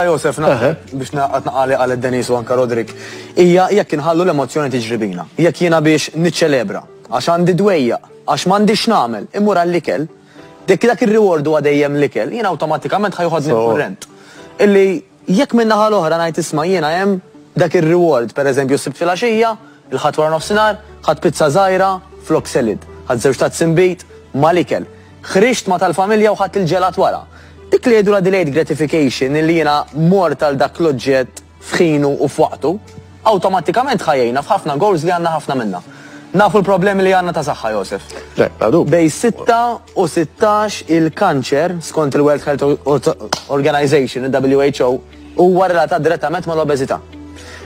Josef, biex naqali għal Denis u anka Rodrik, jekk inħallu l-emozjoni tiġri bina, jekk jiena biex niċċelebra, għax għandi dwejja, għax m'għandix nagħmel, immur għall-ikel, dak ir-reward huwa dejjem l-ikel, jiena awtomatikament ħajħodni l-kurrent. Illi jekk minn naħa l-oħra ngħid isma' jiena hemm dak ir-reward, pereżempju sibt filgħaxija, il-ħadd wara nofsinhar, ħadd pizza żgħira, flok selid, ħadd żewġ tazz imbit mal-ikel, ħriġt ma' tal-familja u ħadd il-ġelat wara. Dik li jgħidu la delayed gratification illi jiena mort għal dak l-oġġett f'ħinu u f'waqtu, awtomatikament ħajjejna f'ħafna goals li għandna ħafna minna. Nafu l-problemi li għandna ta' saħħa, Josef. Bej 6 u 16 il-kanċer skont il-World Health Organization, il-WHO, huwa relatat direttament mal-obeżità.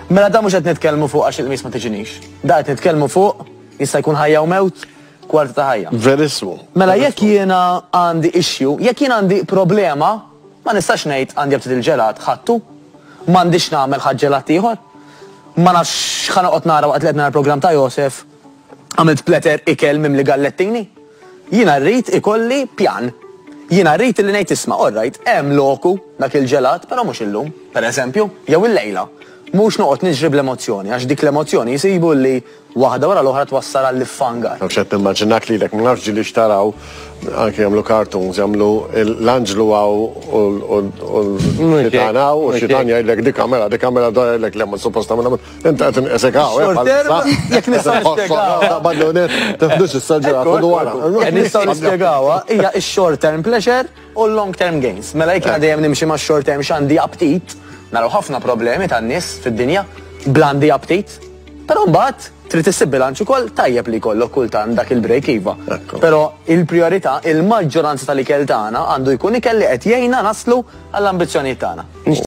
Mela da mhux qed nitkellmu fuq għax il-qmis ma tiġinix. Da qed nitkellmu fuq jista' jkun ħajja u mewt, kwarta ta' ħajja. Verissimo. Mela jekk jiena għandi issue, jekk jiena għandi problema, ma nistax ngħid għandi jabtit il-ġelat ħadtu, m'għandix nagħmel ħadd ġelat ieħor. Ma nafx ħanoqgħod nara waqt li qed nara program ta' Josef, għamilt pleter ikel mimli gallettini. Jiena rrid ikolli pjan. Jiena rrid li ngħid isma' orrajt, hemm loku dak il-ġelat, però mhux illum, pereżempju, jew il-lejla. Mhux noqgħod niġrib l-emozzjoni, għax dik l-emozzjoni jsibu li waħda wara l-oħra twassal għall-iffangar. Xed nimmaġinak lilek ma nafx ġili xtaraw anke jagħmlu cartoons, jagħmlu l-anġlu u l-xitana u x-xitan jgħidlek di kamera jgħidlek li hemm suppost tagħmel inta qed insekaw. Jekk nistgħu nispjegawha. Badlunet tefdux is-saġġera ħodu wara. Nistgħu nispjegawha hija x-short term pleasure u l-long term gains. Mela jekk dejjem nimxi ma' short term x'għandi aptit, naraw ħafna problemi tan-nies fid-dinja blandi aptit, però mbagħad trid issib bilanċ ukoll tajjeb li jkollok kultant dak il-break iva. Però il-prijorità, il-maġġoranza tal-ikel tagħna għandu jkun ikel li qed jgħinna naslu għall-ambizzjonijiet tagħna.